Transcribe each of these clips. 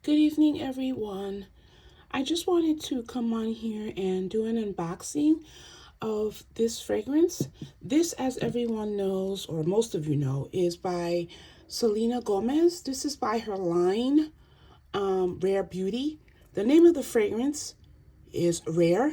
Good evening, everyone. I just wanted to come on here and do an unboxing of this fragrance. This, as everyone knows, or most of you know, is by Selena Gomez. This is by her line, Rare Beauty. The name of the fragrance is Rare,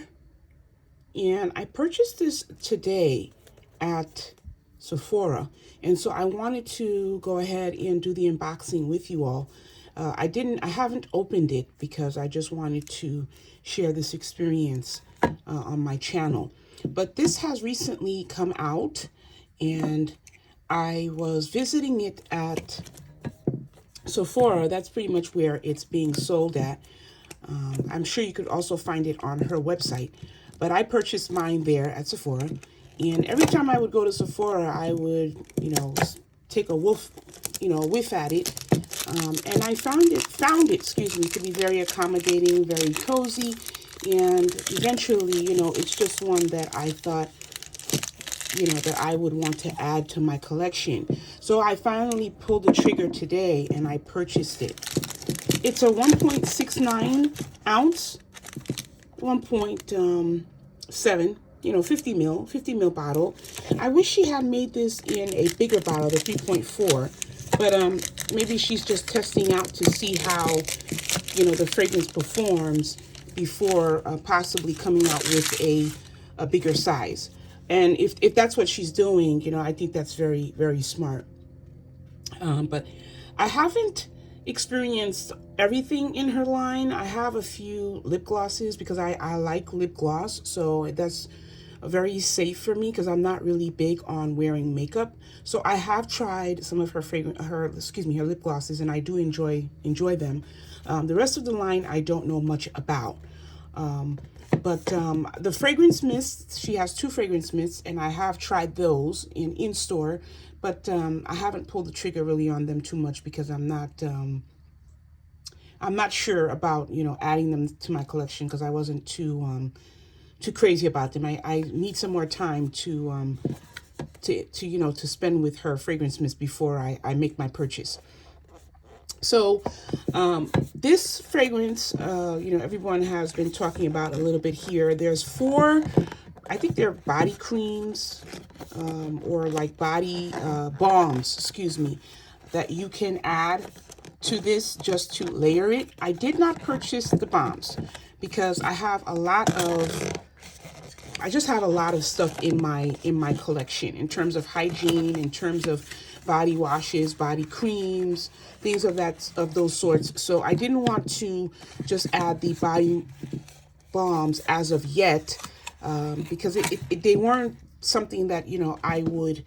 and I purchased this today at Sephora. And so I wanted to go ahead and do the unboxing with you all. I haven't opened it because I just wanted to share this experience on my channel. But this has recently come out, and I was visiting it at Sephora. That's pretty much where it's being sold at. I'm sure you could also find it on her website, but I purchased mine there at Sephora. And every time I would go to Sephora, I would, take a whiff at it. And I found it, excuse me, to be very accommodating, very cozy. And eventually, it's just one that I thought, that I would want to add to my collection. So I finally pulled the trigger today and I purchased it. It's a 1.69 ounce, 1.7, 50 mil bottle. I wish she had made this in a bigger bottle, the 3.4, but maybe she's just testing out to see how, the fragrance performs before possibly coming out with a bigger size. And if that's what she's doing, I think that's very, very smart. But I haven't experienced everything in her line. I have a few lip glosses because I like lip gloss, so that's very safe for me because I'm not really big on wearing makeup. So I have tried some of her lip glosses, and I do enjoy them. The rest of the line I don't know much about. But the fragrance mists, she has 2 fragrance mists, and I have tried those in store, but I haven't pulled the trigger really on them too much because I'm not sure about adding them to my collection because I wasn't too crazy about them. I need some more time to spend with her fragrance mist before I make my purchase. So this fragrance, everyone has been talking about a little bit here. There's 4, I think they're body creams or like body balms, that you can add to this just to layer it. I did not purchase the balms because I just have a lot of stuff in my collection in terms of hygiene, in terms of body washes, body creams, things of those sorts. So I didn't want to just add the body balms as of yet because they weren't something that I would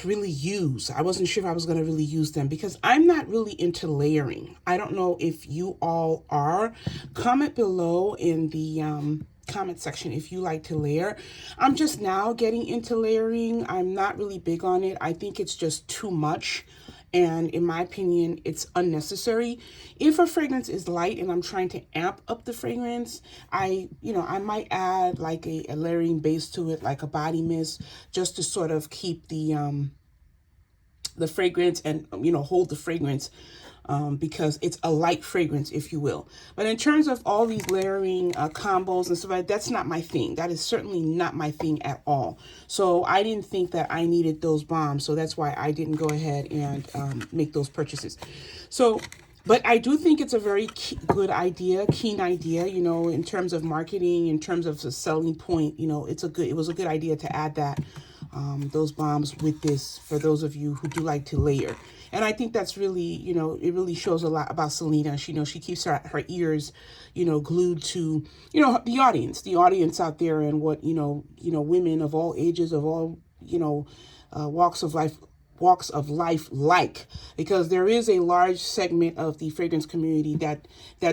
really use. I wasn't sure if I was going to really use them because I'm not really into layering. I don't know if you all are. Comment below in the comment section if you like to layer. I'm just now getting into layering. I'm not really big on it. I think it's just too much. And in my opinion, it's unnecessary. If a fragrance is light and I'm trying to amp up the fragrance, I might add like a layering base to it, like a body mist, just to sort of keep the fragrance and, hold the fragrance. Because it's a light fragrance, if you will. But in terms of all these layering combos and stuff like that, that's not my thing. That is certainly not my thing at all. So I didn't think that I needed those bombs. So that's why I didn't go ahead and make those purchases. So, but I do think it's a very keen idea, in terms of marketing, in terms of the selling point, it was a good idea to add that, those bombs with this for those of you who do like to layer. And I think that's really, it really shows a lot about Selena. She keeps her ears, glued to, the audience out there and what, women of all ages, of all, walks of life like, because there is a large segment of the fragrance community that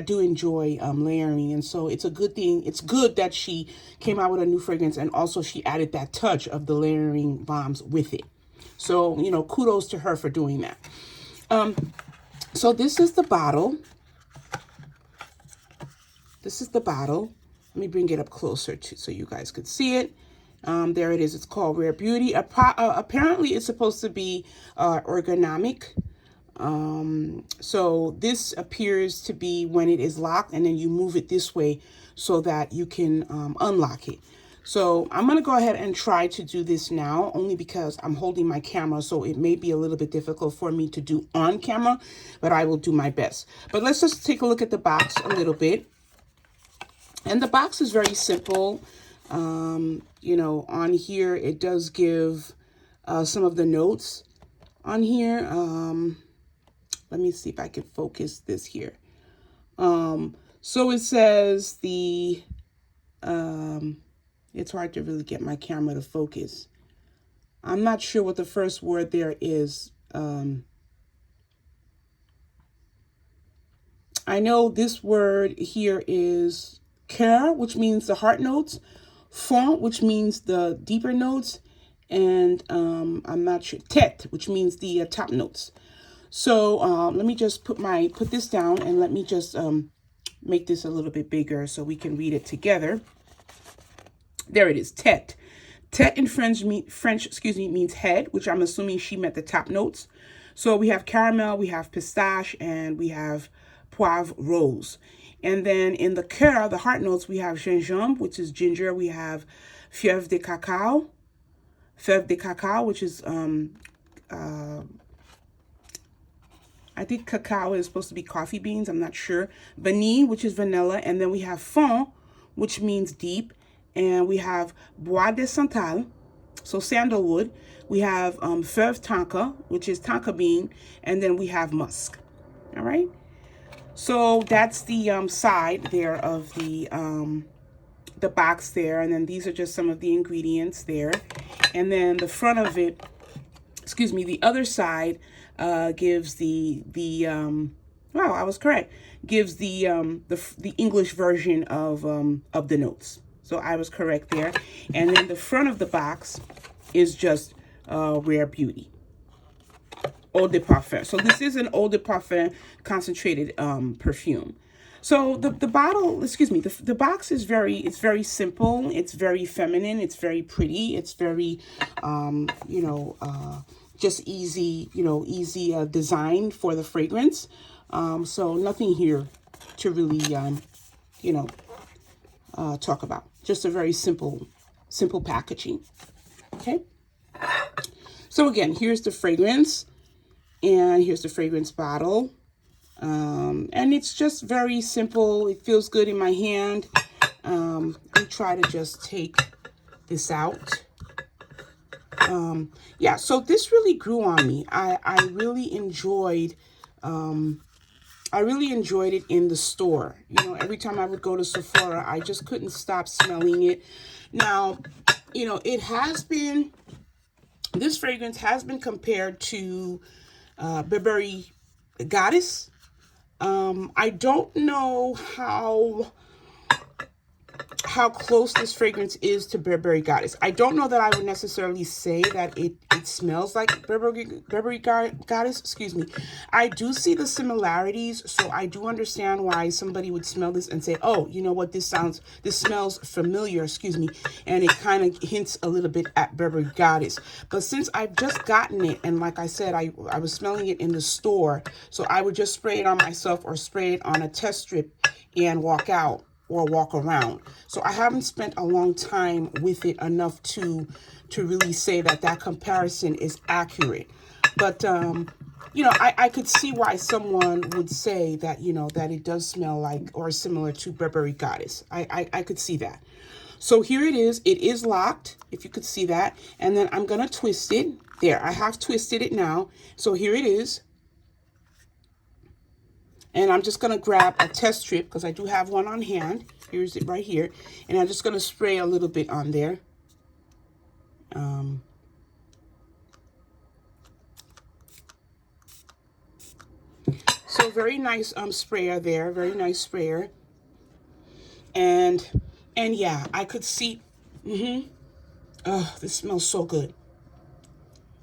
do enjoy layering. And so it's a good thing. It's good that she came out with a new fragrance, and also she added that touch of the layering bombs with it. So, kudos to her for doing that. So this is the bottle. Let me bring it up closer so you guys could see it. There it is. It's called Rare Beauty. Apparently, it's supposed to be ergonomic. So this appears to be when it is locked, and then you move it this way so that you can unlock it. So I'm going to go ahead and try to do this now, only because I'm holding my camera, so it may be a little bit difficult for me to do on camera, but I will do my best. But let's just take a look at the box a little bit. And the box is very simple. You know, on here, it does give some of the notes on here. Let me see if I can focus this here. So it says the, it's hard to really get my camera to focus. I'm not sure what the first word there is. I know this word here is cœur, which means the heart notes, fond, which means the deeper notes, and I'm not sure, tête, which means the top notes. So let me just put this down, and let me just make this a little bit bigger so we can read it together. There it is, tête. Tête in French, means head, which I'm assuming she meant the top notes. So we have caramel, we have pistache, and we have poivre rose. And then in the cœur, the heart notes, we have gingembre, which is ginger. We have fève de cacao, which is I think cacao is supposed to be coffee beans. I'm not sure. Vanille, which is vanilla. And then we have fond, which means deep. And we have bois de santal, so sandalwood. We have fève tonka, which is tonka bean. And then we have musk. All right. So that's the side there of the box there. And then these are just some of the ingredients there. And then the front of it, the other side gives the wow, I was correct. Gives the English version of the notes. So I was correct there. And then the front of the box is just Rare Beauty. Eau de Parfum. So this is an Eau de Parfum concentrated perfume. So the bottle, the box is very simple. It's very feminine. It's very pretty. It's very, just easy, easy design for the fragrance. So nothing here to really, talk about. Just a very simple packaging. Okay. So again, here's the fragrance, and here's the fragrance bottle. And it's just very simple. It feels good in my hand. Let me try to just take this out. Yeah, so this really grew on me. I really enjoyed it in the store. Every time I would go to Sephora, I just couldn't stop smelling it. Now, this fragrance has been compared to Burberry Goddess. I don't know how close this fragrance is to Burberry Goddess. I don't know that I would necessarily say that it smells like Burberry Goddess. I do see the similarities, so I do understand why somebody would smell this and say, oh, you know what, this smells familiar, and it kind of hints a little bit at Burberry Goddess. But since I've just gotten it, and like I said, I was smelling it in the store, so I would just spray it on myself or spray it on a test strip and walk out or walk around. So I haven't spent a long time with it enough to really say that comparison is accurate. But, I could see why someone would say that, that it does smell like or similar to Burberry Goddess. I could see that. So here it is. It is locked, if you could see that. And then I'm going to twist it. There, I have twisted it now. So here it is. And I'm just going to grab a test strip because I do have one on hand. Here's it right here. And I'm just going to spray a little bit on there. So very nice sprayer there. Very nice sprayer. And yeah, I could see. Oh, this smells so good.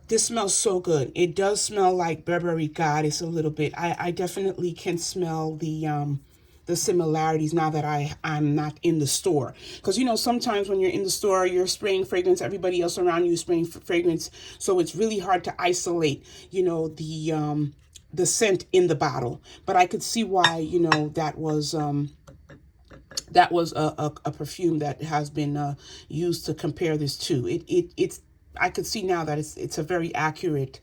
This smells so good. It does smell like Burberry Goddess a little bit. I definitely can smell the similarities now that I'm not in the store. Because, sometimes when you're in the store, you're spraying fragrance, everybody else around you is spraying fragrance. So it's really hard to isolate, the scent in the bottle, but I could see why, that was a perfume that has been used to compare this to. It's I could see now that it's a very accurate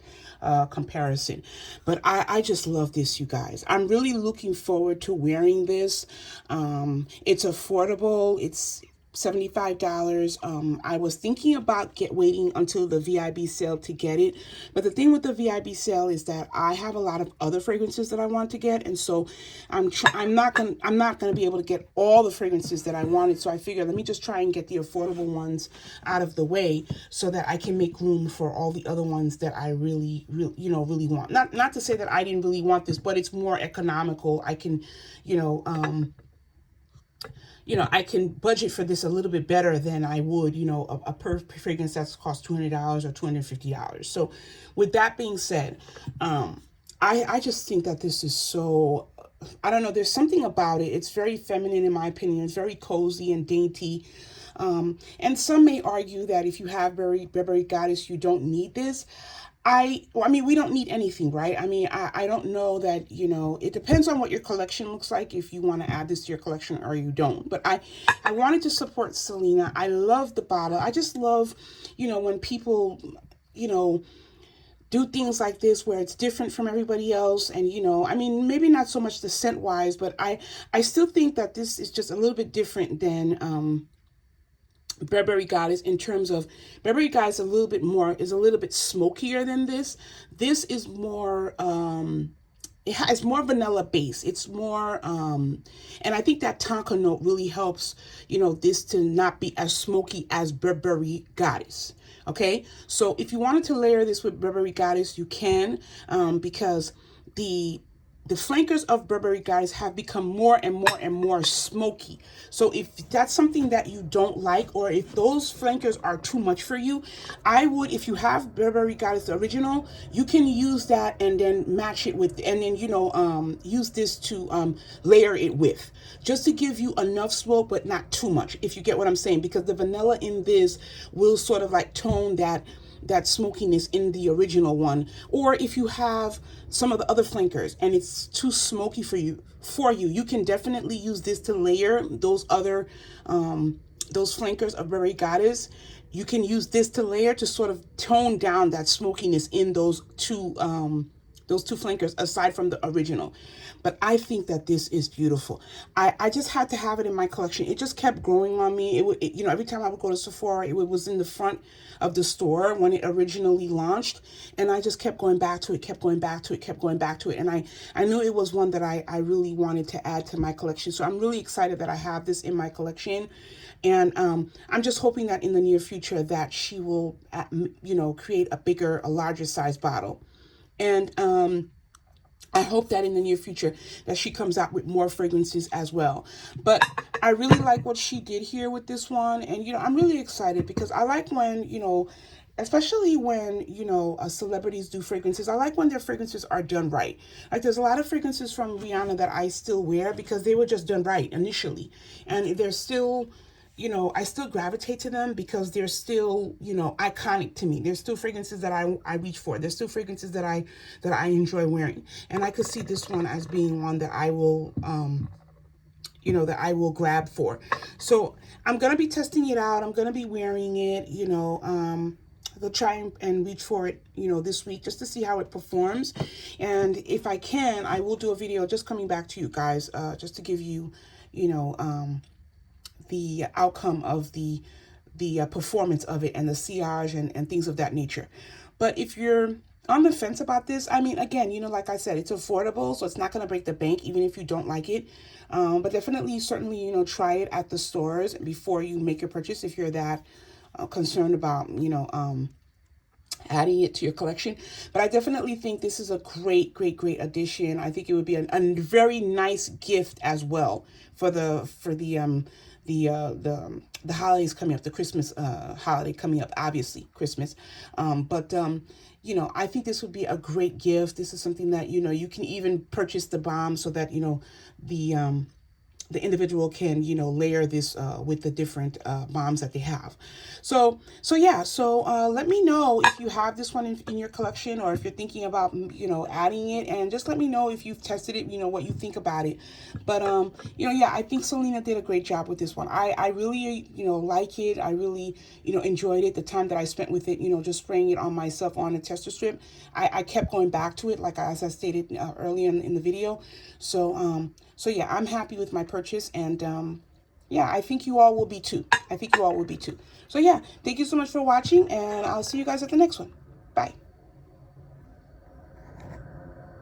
comparison. But I just love this, you guys. I'm really looking forward to wearing this. It's affordable. It's $75. I was thinking about waiting until the VIB sale to get it, but the thing with the VIB sale is that I have a lot of other fragrances that I want to get, and so I'm not gonna be able to get all the fragrances that I wanted. So I figured, let me just try and get the affordable ones out of the way so that I can make room for all the other ones that I really want. Not to say that I didn't really want this, but it's more economical. I can, I can budget for this a little bit better than I would, a fragrance that's cost $200 or $250. So with that being said, I just think that this is so, I don't know, there's something about it. It's very feminine in my opinion. It's very cozy and dainty. And some may argue that if you have Burberry Goddess, you don't need this. We don't need anything, right? I don't know that, it depends on what your collection looks like, if you want to add this to your collection or you don't. But I wanted to support Selena. I love the bottle. I just love, when people, do things like this where it's different from everybody else. And, maybe not so much the scent wise, but I still think that this is just a little bit different than, Burberry Goddess, in terms of Burberry Goddess is a little bit smokier than this. This is more it has more vanilla base. It's more and I think that tonka note really helps, this to not be as smoky as Burberry Goddess. Okay, so if you wanted to layer this with Burberry Goddess, you can, because the flankers of Burberry Goddess have become more and more and more smoky. So if that's something that you don't like, or if those flankers are too much for you, I would, if you have Burberry Goddess original, you can use that and then match it with, and then, use this to layer it with, just to give you enough smoke, but not too much, if you get what I'm saying, because the vanilla in this will sort of like tone that smokiness in the original one. Or if you have some of the other flankers and it's too smoky for you, you can definitely use this to layer those other those flankers of Burberry Goddess. You can use this to layer to sort of tone down that smokiness in those two flankers aside from the original. But I think that this is beautiful. I just had to have it in my collection. It just kept growing on me. Every time I would go to Sephora, it was in the front of the store when it originally launched. And I just kept going back to it, kept going back to it, kept going back to it. And I knew it was one that I really wanted to add to my collection. So I'm really excited that I have this in my collection. And I'm just hoping that in the near future that she will, create a larger size bottle. And I hope that in the near future that she comes out with more fragrances as well. But I really like what she did here with this one. And, I'm really excited because I like when, especially when, celebrities do fragrances. I like when their fragrances are done right. Like there's a lot of fragrances from Rihanna that I still wear because they were just done right initially. And they're still, I still gravitate to them because they're still, iconic to me. There's still fragrances that I reach for. There's still fragrances that I enjoy wearing. And I could see this one as being one that I will, that I will grab for. So I'm going to be testing it out. I'm going to be wearing it, I'll try and reach for it, this week just to see how it performs. And if I can, I will do a video just coming back to you guys, just to give you, the outcome of the performance of it and the sillage and things of that nature. But if you're on the fence about this, again, like I said, it's affordable, so it's not going to break the bank, even if you don't like it. But definitely, certainly, try it at the stores before you make your purchase if you're that concerned about, adding it to your collection. But I definitely think this is a great, great, great addition. I think it would be a very nice gift as well for the holidays coming up, the Christmas holiday coming up, obviously Christmas. But I think this would be a great gift. This is something that, you can even purchase the balm so that, the individual can, you know, layer this with the different bombs that they have. So yeah, so let me know if you have this one in your collection, or if you're thinking about, you know, adding it, and just let me know if you've tested it, you know, what you think about it. But you know, yeah, I think Selena did a great job with this one. I really, you know, like it. I really, you know, enjoyed it. The time that I spent with it, you know, just spraying it on myself on a tester strip, I kept going back to it, like as I stated earlier in the video. So yeah, I'm happy with my purchase, and yeah, I think you all will be too. I think you all will be too. So yeah, thank you so much for watching, and I'll see you guys at the next one. Bye.